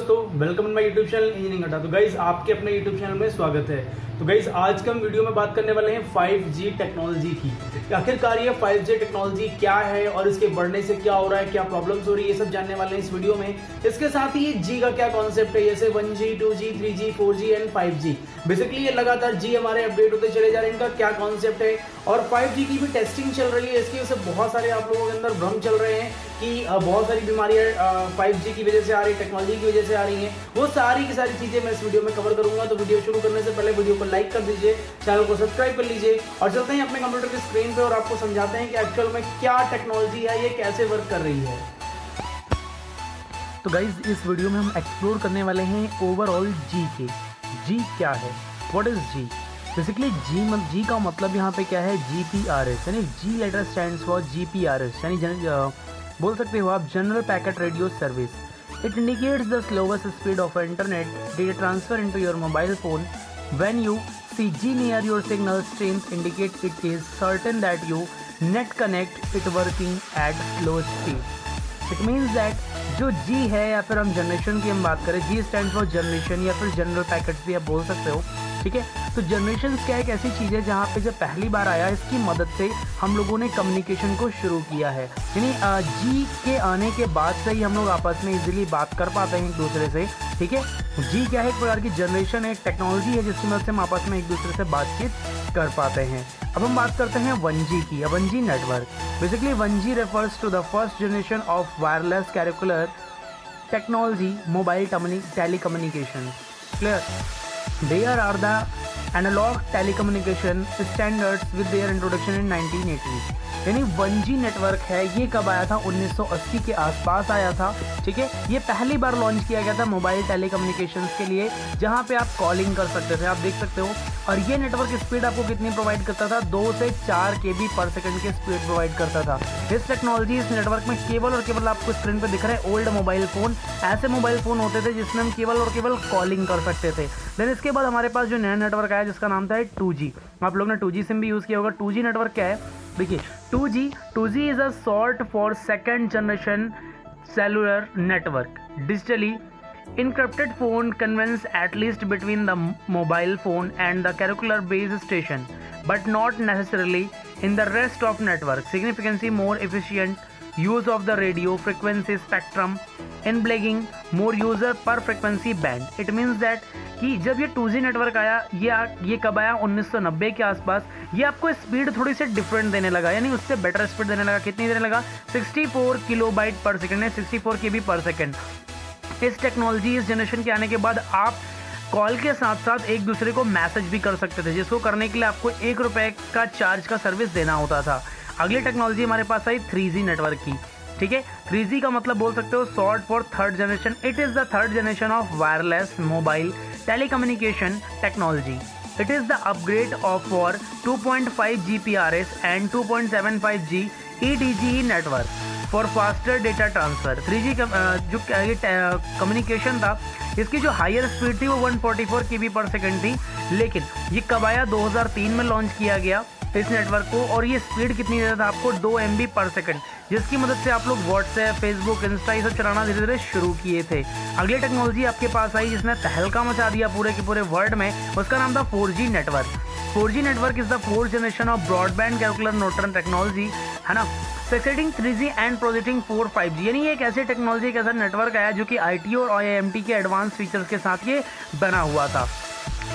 दोस्तों, welcome in my YouTube channel engineering अड्डा। तो गाइज आपके अपने यूट्यूब चैनल में स्वागत है। तो गाइज आज के हम वीडियो में बात करने वाले हैं 5G टेक्नोलॉजी की। आखिरकार ये 5G टेक्नोलॉजी क्या है और इसके बढ़ने से क्या हो रहा है, क्या प्रॉब्लम्स हो रही है, ये सब जानने वाले हैं इस वीडियो में। इसके साथ ही ये G का क्या कॉन्सेप्ट है, जैसे 1G 2G 3G 4G and 5G। Basically ये लगातार G हमारे अपडेट होते चले जा रहे हैं, इनका क्या कॉन्सेप्ट है। और 5G की भी टेस्टिंग चल रही है, इसकी वजह से बहुत सारे आप लोगों के अंदर भ्रम चल रहे हैं कि बहुत सारी बीमारियां 5G की वजह से आ रही है, टेक्नोलॉजी की वजह से आ रही हैं। वो सारी की सारी चीजें मैं इस वीडियो में कवर करूंगा। तो वीडियो शुरू करने से पहले वीडियो को लाइक कर दीजिए, चैनल को सब्सक्राइब कर लीजिए और चलते हैं अपने कंप्यूटर की स्क्रीन पे और आपको समझाते हैं कि एक्चुअल में क्या टेक्नोलॉजी है, ये कैसे वर्क कर रही है। तो गाइज इस वीडियो में हम एक्सप्लोर करने वाले हैं ओवरऑल G के। G क्या है, what is G? Basically G का मतलब यहाँ पे क्या है, GPRS, यानी G letter stands for GPRS, यानी बोल सकते हो आप general packet radio service. It indicates the slowest speed of internet data transfer into your mobile phone. When you see G near your signal streams indicate it is certain that you net connect it working at slow speed. It means that जो G है, या फिर हम generation की हम बात करें, G stand for generation या फिर जनरल पैकेट्स भी आप बोल सकते हो, ठीक है। तो जनरेशन क्या एक ऐसी चीज़ है जहाँ पे जब पहली बार आया, इसकी मदद से हम लोगों ने कम्युनिकेशन को शुरू किया है। यानी G के आने के बाद से ही हम लोग आपस में इजीली बात कर पाते हैं एक दूसरे से, ठीक है। G क्या है, एक प्रकार की जनरेशन है, एक टेक्नोलॉजी है जिसकी मदद से हम आपस में एक दूसरे से बातचीत कर पाते हैं। अब हम बात करते हैं 1G की, 1G network. Basically 1G refers to the first generation of wireless कैरिकुलर technology mobile telecommunication. Clear? There are the analog telecommunication standards with their introduction in 1980। यानी 1G नेटवर्क है, ये कब आया था, 1980 के आसपास आया था, ठीक है। ये पहली बार लॉन्च किया गया था मोबाइल टेलीकम्युनिकेशंस के लिए, जहाँ पे आप कॉलिंग कर सकते थे, आप देख सकते हो। और ये नेटवर्क स्पीड आपको कितनी प्रोवाइड करता था, 2 से 4 KB पर सेकंड की स्पीड प्रोवाइड करता था। इस टेक्नोलॉजी, इस नेटवर्क में केवल और केवल आपको स्क्रीन पर दिख रहा है ओल्ड मोबाइल फ़ोन, ऐसे मोबाइल फ़ोन होते थे जिसमें हम केवल और केवल कॉलिंग कर सकते थे। देन इसके बाद हमारे पास जो नया नेटवर्क आया जिसका नाम था 2G। आप लोग ने 2G सिम भी यूज़ किया होगा। 2G नेटवर्क क्या है, देखिए 2G is a short for second generation cellular network. Digitally encrypted phone conveys at least between the mobile phone and the cellular base station, but not necessarily in the rest of network. Significantly more efficient use of the radio frequency spectrum, enabling more user per frequency band. It means that कि जब ये 2G network आया, ये कब आया, 1990 के आसपास, ये आपको स्पीड थोड़ी सी डिफरेंट देने लगा, यानी उससे बेटर स्पीड देने लगा। कितनी देने लगा, 64 किलोबाइट पर सेकंड, 64 KB पर सेकंड। इस टेक्नोलॉजी, इस जनरेशन के आने के बाद आप कॉल के साथ साथ एक दूसरे को मैसेज भी कर सकते थे, जिसको करने के लिए आपको ₹1 का चार्ज का सर्विस देना होता था। अगली टेक्नोलॉजी हमारे पास आई 3G नेटवर्क की, ठीक है। 3G का मतलब बोल सकते हो short for third generation. It is the third generation of wireless mobile telecommunication technology. It is the upgrade of for 2.5 GPRS and 2.75G EDGE network for faster data transfer। 3G जो communication था, इसकी जो higher speed थी वो 144 KB पर second थी, लेकिन ये कब आया, 2003 में लॉन्च किया गया इस नेटवर्क को। और ये स्पीड कितनी देता था आपको, 2 MB पर सेकंड, जिसकी मदद से आप लोग व्हाट्सएप, फेसबुक, इंस्टा ये सब चलाना धीरे धीरे शुरू किए थे। अगली टेक्नोलॉजी आपके पास आई जिसने तहलका मचा दिया पूरे के पूरे वर्ल्ड में, उसका नाम था 4G network. 4G network is the 4th generation of broadband कैलकुलर नोटन टेक्नोलॉजी, है ना, succeeding 3G and projecting 4-5G। यानी एक ऐसी टेक्नोलॉजी, एक ऐसा नेटवर्क आया जो कि IT और IIMT के एडवांस फीचर्स के साथ ये बना हुआ था।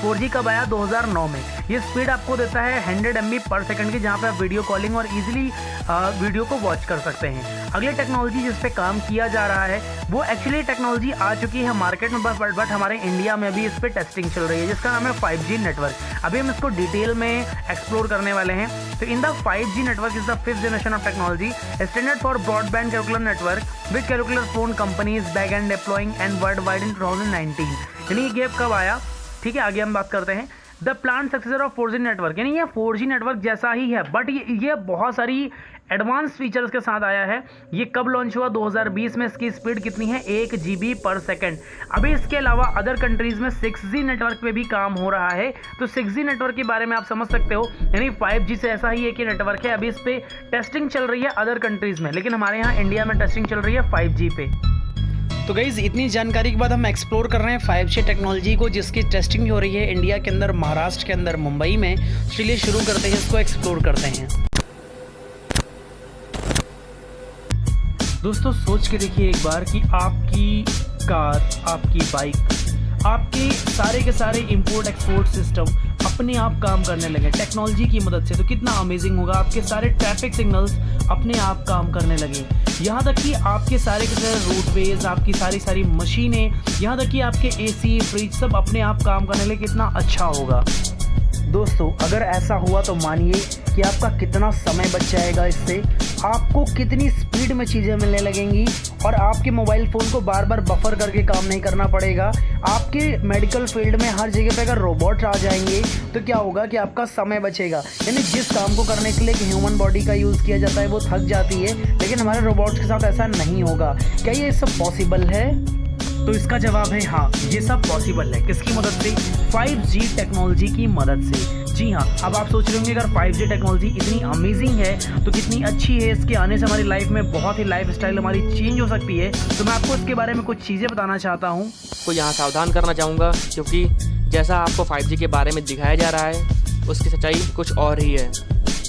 4G कब आया, 2009 में। ये स्पीड आपको देता है 100 MB पर सेकंड की, जहाँ पे आप वीडियो कॉलिंग और इजीली वीडियो को वॉच कर सकते हैं। अगली टेक्नोलॉजी जिस पे काम किया जा रहा है, वो एक्चुअली टेक्नोलॉजी आ चुकी है मार्केट में, बट हमारे इंडिया में भी इस पे टेस्टिंग चल रही है, जिसका नाम है 5G नेटवर्क। अभी हम इसको डिटेल में एक्सप्लोर करने वाले हैं। तो in the 5G network is the 5th generation of technology standard for broadband कैलकुलर network with कैलकुलर phone companies back and deploying and world wide in 2019। यानी ये गैप कब आया, ठीक है। आगे हम बात करते हैं the plan successor of 4G network. यानी ये 4G नेटवर्क जैसा ही है, बट ये बहुत सारी एडवांस फीचर्स के साथ आया है। ये कब लॉन्च हुआ, 2020 में। इसकी स्पीड कितनी है, 1 GB पर सेकंड। अभी इसके अलावा अदर कंट्रीज में 6G नेटवर्क पे भी काम हो रहा है। तो 6G नेटवर्क के बारे में आप समझ सकते हो, यानी 5G से ऐसा ही एक ही नेटवर्क है। अभी इस पर टेस्टिंग चल रही है अदर कंट्रीज में, लेकिन हमारे यहाँ इंडिया में टेस्टिंग चल रही है 5G पे। तो गाइज़ इतनी जानकारी के बाद हम एक्सप्लोर कर रहे हैं 5G टेक्नोलॉजी को, जिसकी टेस्टिंग भी हो रही है इंडिया के अंदर, महाराष्ट्र के अंदर, मुंबई में। चलिए शुरू करते हैं, इसको एक्सप्लोर करते हैं। दोस्तों सोच के देखिए एक बार कि आपकी कार, आपकी बाइक, आपके सारे के सारे इंपोर्ट एक्सपोर्ट सिस्टम अपने आप काम करने लगे टेक्नोलॉजी की मदद से, तो कितना अमेजिंग होगा। आपके सारे ट्रैफिक सिग्नल्स अपने आप काम करने लगे, यहाँ तक कि आपके सारे के सारे रोडवेज, आपकी सारी मशीनें, यहाँ तक कि आपके एसी, फ्रिज सब अपने आप काम करने लगे। कितना अच्छा होगा दोस्तों। अगर ऐसा हुआ तो मानिए कि आपका कितना समय बच जाएगा इससे, आपको कितनी स्पीड में चीज़ें मिलने लगेंगी और आपके मोबाइल फ़ोन को बार बार बफर करके काम नहीं करना पड़ेगा। आपके मेडिकल फील्ड में हर जगह पे अगर रोबोट आ जाएंगे तो क्या होगा कि आपका समय बचेगा। यानी जिस काम को करने के लिए ह्यूमन बॉडी का यूज़ किया जाता है वो थक जाती है, लेकिन हमारे रोबोट्स के साथ ऐसा नहीं होगा। क्या ये सब पॉसिबल है? तो इसका जवाब है हाँ, ये सब पॉसिबल है। किसकी मदद से? 5G टेक्नोलॉजी की मदद से। जी हाँ, अब आप सोच रहे होंगे अगर 5G टेक्नोलॉजी इतनी अमेजिंग है तो कितनी अच्छी है, इसके आने से हमारी लाइफ में बहुत ही लाइफ स्टाइल हमारी चेंज हो सकती है। तो मैं आपको इसके बारे में कुछ चीज़ें बताना चाहता हूँ। को यहाँ सावधान करना चाहूँगा, क्योंकि जैसा आपको 5G के बारे में दिखाया जा रहा है उसकी सच्चाई कुछ और ही है।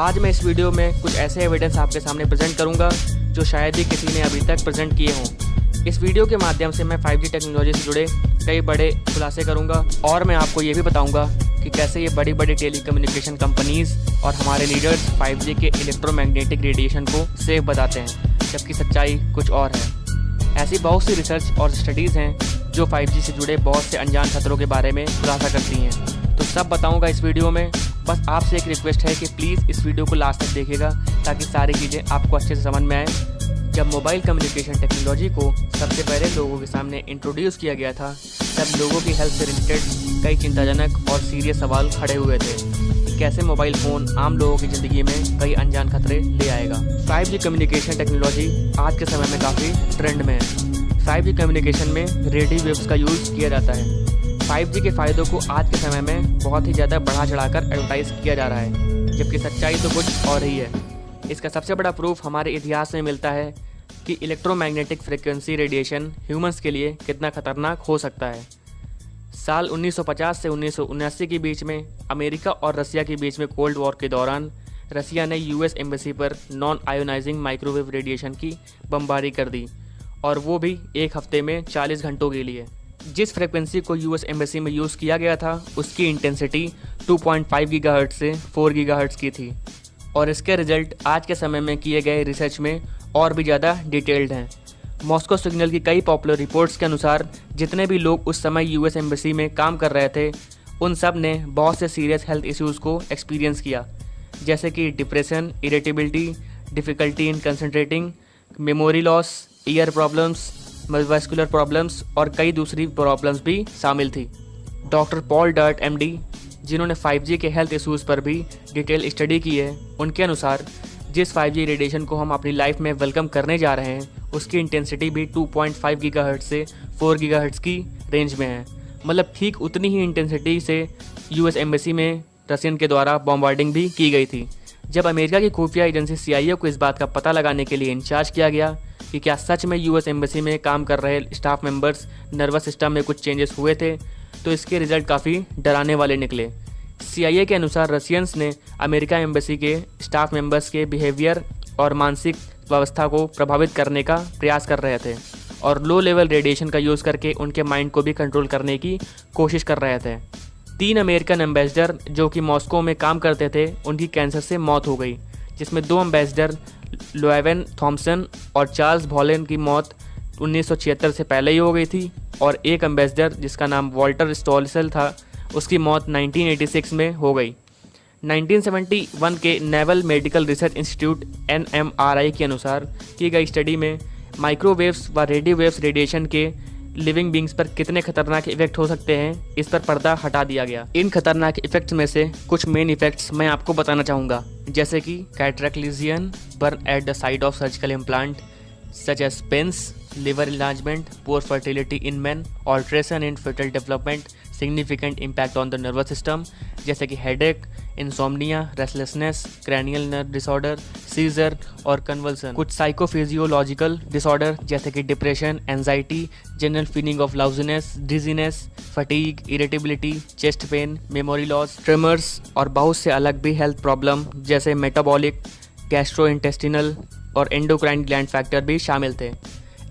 आज मैं इस वीडियो में कुछ ऐसे एविडेंस आपके सामने प्रेजेंट करूँगा जो शायद ही किसी ने अभी तक प्रेजेंट किए हों। इस वीडियो के माध्यम से मैं 5G टेक्नोलॉजी से जुड़े कई बड़े खुलासे करूंगा और मैं आपको ये भी बताऊंगा कि कैसे ये बड़ी बड़ी टेलीकम्युनिकेशन कंपनीज़ और हमारे लीडर्स 5G के इलेक्ट्रोमैग्नेटिक रेडिएशन को सेफ बताते हैं, जबकि सच्चाई कुछ और है। ऐसी बहुत सी रिसर्च और स्टडीज़ हैं जो 5G से जुड़े बहुत से अनजान खतरों के बारे में खुलासा करती हैं। तो सब बताऊँगा इस वीडियो में। बस आपसे एक रिक्वेस्ट है कि प्लीज़ इस वीडियो को लास्ट तक देखिएगा ताकि सारी चीज़ें आपको अच्छे से समझ में आए। जब मोबाइल कम्युनिकेशन टेक्नोलॉजी को सबसे पहले लोगों के सामने इंट्रोड्यूस किया गया था, तब लोगों की हेल्थ से रिलेटेड कई चिंताजनक और सीरियस सवाल खड़े हुए थे कि कैसे मोबाइल फ़ोन आम लोगों की ज़िंदगी में कई अनजान खतरे ले आएगा। 5G कम्युनिकेशन टेक्नोलॉजी आज के समय में काफ़ी ट्रेंड में है। 5G कम्युनिकेशन में रेडियो वेव्स का यूज़ किया जाता है। 5G के फ़ायदों को आज के समय में बहुत ही ज़्यादा बढ़ा चढ़ाकर एडवर्टाइज़ किया जा रहा है, जबकि सच्चाई तो कुछ और ही है। इसका सबसे बड़ा प्रूफ हमारे इतिहास में मिलता है कि इलेक्ट्रोमैग्नेटिक फ्रिक्वेंसी रेडिएशन ह्यूमंस के लिए कितना खतरनाक हो सकता है। साल 1950 से 1979 के बीच में अमेरिका और रसिया के बीच में कोल्ड वॉर के दौरान रसिया ने यूएस एम्बेसी पर नॉन आयोनाइजिंग माइक्रोवेव रेडिएशन की बमबारी कर दी, और वो भी एक हफ्ते में 40 घंटों के लिए। जिस फ्रिक्वेंसी को यूएस एम्बेसी में यूज़ किया गया था उसकी इंटेंसिटी 2.5 गीगाहर्ट्ज़ से 4 गीगाहर्ट्ज़ की थी, और इसके रिजल्ट आज के समय में किए गए रिसर्च में और भी ज़्यादा डिटेल्ड हैं। मॉस्को सिग्नल की कई पॉपुलर रिपोर्ट्स के अनुसार जितने भी लोग उस समय यूएस एम्बेसी में काम कर रहे थे उन सब ने बहुत से सीरियस हेल्थ इश्यूज़ को एक्सपीरियंस किया, जैसे कि depression, irritability, difficulty in concentrating, memory loss, year problems, muscular problems और कई दूसरी प्रॉब्लम्स भी शामिल थी। डॉक्टर पॉल डर्ट MD, जिन्होंने 5G के हेल्थ इश्यूज़ पर भी डिटेल स्टडी की है, उनके अनुसार जिस 5G रेडिएशन को हम अपनी लाइफ में वेलकम करने जा रहे हैं उसकी इंटेंसिटी भी 2.5 गीगाहर्ट्ज़ से 4 गीगाहर्ट्ज़ की रेंज में है। मतलब ठीक उतनी ही इंटेंसिटी से यूएस एम्बेसी में रशियन के द्वारा बॉम्बार्डिंग भी की गई थी। जब अमेरिका की खुफिया एजेंसी CIA को इस बात का पता लगाने के लिए इंचार्ज किया गया कि क्या सच में यूएस एम्बेसी में काम कर रहे स्टाफ मेंबर्स नर्वस सिस्टम में कुछ चेंजेस हुए थे, तो इसके रिजल्ट काफ़ी डराने वाले निकले। CIA के अनुसार रशियंस ने अमेरिका एम्बेसी के स्टाफ मेंबर्स के बिहेवियर और मानसिक व्यवस्था को प्रभावित करने का प्रयास कर रहे थे और लो लेवल रेडिएशन का यूज़ करके उनके माइंड को भी कंट्रोल करने की कोशिश कर रहे थे। 3 अमेरिकन एम्बेसडर जो कि मॉस्को में काम करते थे उनकी कैंसर से मौत हो गई, जिसमें 2 एम्बेसडर लोएवन थॉम्सन और चार्ल्स भॉलेन की मौत 1976 से पहले ही हो गई थी, और एक एम्बेसडर जिसका नाम वॉल्टर स्टॉलिसल था उसकी मौत 1986 में हो गई। 1971 के naval medical research institute NMRI के अनुसार की गई स्टडी में माइक्रोवेव्स व रेडियो वेव्स रेडिएशन के लिविंग बींग्स पर कितने खतरनाक इफेक्ट हो सकते हैं, इस पर पर्दा हटा दिया गया। इन खतरनाक इफेक्ट्स में से कुछ मेन इफेक्ट्स मैं आपको बताना चाहूँगा, जैसे कि cataract lesion, burn at the site of surgical implant such as pains, liver enlargement, poor fertility in men, alteration in fetal development, significant impact on the nervous system, जैसे कि headache, insomnia, restlessness, cranial nerve disorder, seizure और convulsion. कुछ psychophysiological disorder जैसे कि depression, anxiety, general feeling of lousiness, dizziness, fatigue, irritability, chest pain, memory loss, tremors और बहुत से अलग भी हेल्थ प्रॉब्लम जैसे मेटाबॉलिक, गैस्ट्रोइंटेस्टिनल और एंडोक्राइन ग्लैंड फैक्टर भी शामिल थे।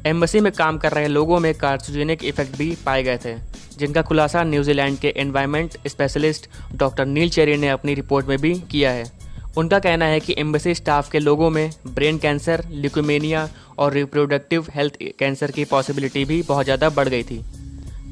एम्बेसी में काम कर रहे लोगों में कार्सिनोजेनिक इफेक्ट भी पाए गए थे, जिनका खुलासा न्यूजीलैंड के एनवायरनमेंट स्पेशलिस्ट डॉक्टर नील चेरी ने अपनी रिपोर्ट में भी किया है। उनका कहना है कि एम्बेसी स्टाफ के लोगों में ब्रेन कैंसर, ल्यूकेमिया और रिप्रोडक्टिव हेल्थ कैंसर की पॉसिबिलिटी भी बहुत ज़्यादा बढ़ गई थी।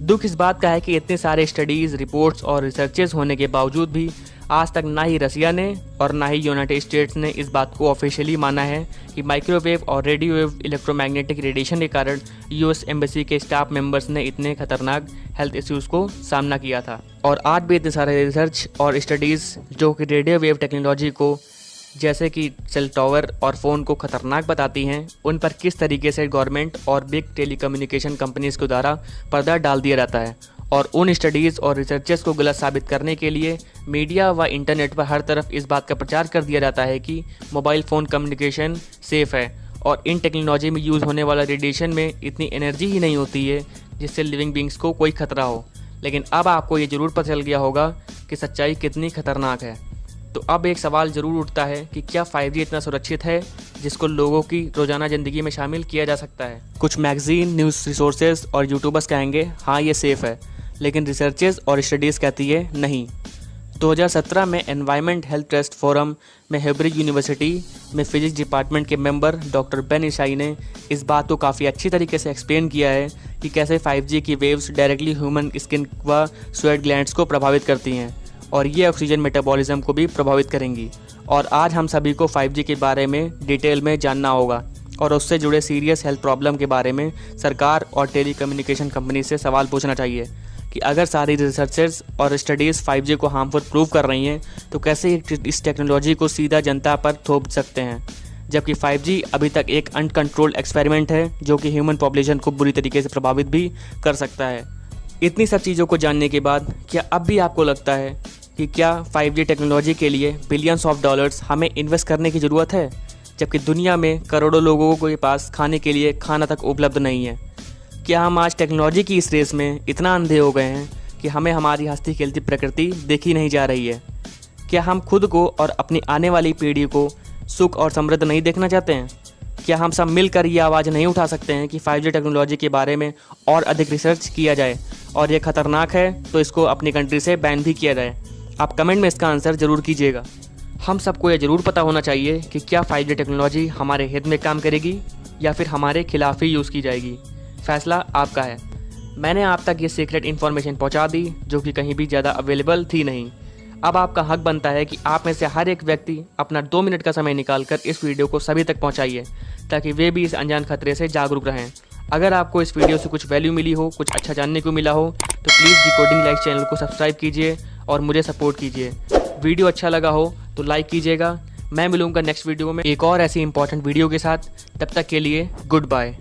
दुख इस बात का है कि इतने सारे स्टडीज़, रिपोर्ट्स और रिसर्चेस होने के बावजूद भी आज तक ना ही रसिया ने और ना ही यूनाइटेड स्टेट्स ने इस बात को ऑफिशियली माना है कि माइक्रोवेव और रेडियोवेव इलेक्ट्रोमैग्नेटिक रेडिएशन के कारण यूएस एम्बेसी के स्टाफ मेंबर्स ने इतने खतरनाक हेल्थ इश्यूज़ को सामना किया था। और आज भी इतने सारे रिसर्च और स्टडीज़ जो कि रेडियो वेव टेक्नोलॉजी को, जैसे कि सेल टावर और फ़ोन को खतरनाक बताती हैं, उन पर किस तरीके से गवर्नमेंट और बिग टेलीकम्युनिकेशन कंपनीज़ के द्वारा पर्दा डाल दिया जाता है। और उन स्टडीज़ और रिसर्चेस को गलत साबित करने के लिए मीडिया व इंटरनेट पर हर तरफ इस बात का प्रचार कर दिया जाता है कि मोबाइल फ़ोन कम्युनिकेशन सेफ़ है और इन टेक्नोलॉजी में यूज़ होने वाला रेडिएशन में इतनी एनर्जी ही नहीं होती है जिससे लिविंग बींग्स को कोई खतरा हो। लेकिन अब आपको ये ज़रूर पता चल गया होगा कि सच्चाई कितनी खतरनाक है। तो अब एक सवाल ज़रूर उठता है कि क्या 5G इतना सुरक्षित है जिसको लोगों की रोज़ाना ज़िंदगी में शामिल किया जा सकता है। कुछ मैगज़ीन, न्यूज़ रिसोर्सेज और यूट्यूबर्स कहेंगे हाँ ये सेफ़ है, लेकिन रिसर्चेस और स्टडीज़ कहती है नहीं। 2017 में एनवायरनमेंट हेल्थ ट्रस्ट फोरम में हेब्रिज यूनिवर्सिटी में फिजिक्स डिपार्टमेंट के मेंबर डॉक्टर बेन ईसाई ने इस बात को काफ़ी अच्छी तरीके से एक्सप्लेन किया है कि कैसे 5G की वेव्स डायरेक्टली ह्यूमन स्किन व स्वेट ग्लैंड्स को प्रभावित करती हैं और ये ऑक्सीजन मेटाबॉलिज्म को भी प्रभावित करेंगी। और आज हम सभी को 5G के बारे में डिटेल में जानना होगा और उससे जुड़े सीरियस हेल्थ प्रॉब्लम के बारे में सरकार और टेलीकम्युनिकेशन कंपनी से सवाल पूछना चाहिए कि अगर सारी रिसर्चर्स और स्टडीज़ 5G को हार्मफुल प्रूव कर रही हैं तो कैसे इस टेक्नोलॉजी को सीधा जनता पर थोप सकते हैं, जबकि 5G अभी तक एक अनकंट्रोल्ड एक्सपेरिमेंट है जो कि ह्यूमन पॉपुलेशन को बुरी तरीके से प्रभावित भी कर सकता है। इतनी सब चीज़ों को जानने के बाद क्या अब भी आपको लगता है कि क्या 5G टेक्नोलॉजी के लिए बिलियंस ऑफ डॉलर्स हमें इन्वेस्ट करने की ज़रूरत है, जबकि दुनिया में करोड़ों लोगों के पास खाने के लिए खाना तक उपलब्ध नहीं है। क्या हम आज टेक्नोलॉजी की इस रेस में इतना अंधे हो गए हैं कि हमें हमारी हंसती खेलती प्रकृति देखी नहीं जा रही है? क्या हम खुद को और अपनी आने वाली पीढ़ी को सुख और समृद्ध नहीं देखना चाहते हैं? क्या हम सब मिलकर ये आवाज़ नहीं उठा सकते हैं कि 5G टेक्नोलॉजी के बारे में और अधिक रिसर्च किया जाए और ये खतरनाक है तो इसको अपनी कंट्री से बैन भी किया जाए? आप कमेंट में इसका आंसर ज़रूर कीजिएगा। हम सबको ये ज़रूर पता होना चाहिए कि क्या 5G टेक्नोलॉजी हमारे हित में काम करेगी या फिर हमारे खिलाफ ही यूज़ की जाएगी। फैसला आपका है। मैंने आप तक ये सीक्रेट इन्फॉर्मेशन पहुंचा दी जो कि कहीं भी ज़्यादा अवेलेबल थी नहीं। अब आपका हक बनता है कि आप में से हर एक व्यक्ति अपना 2 मिनट का समय निकालकर इस वीडियो को सभी तक पहुंचाइए ताकि वे भी इस अनजान खतरे से जागरूक रहें। अगर आपको इस वीडियो से कुछ वैल्यू मिली हो, कुछ अच्छा जानने को मिला हो तो प्लीज़ डिकोडिंग लाइफ चैनल को सब्सक्राइब कीजिए और मुझे सपोर्ट कीजिए। वीडियो अच्छा लगा हो तो लाइक कीजिएगा। मैं मिलूंगा नेक्स्ट वीडियो में एक और ऐसी इंपॉर्टेंट वीडियो के साथ। तब तक के लिए गुड बाय।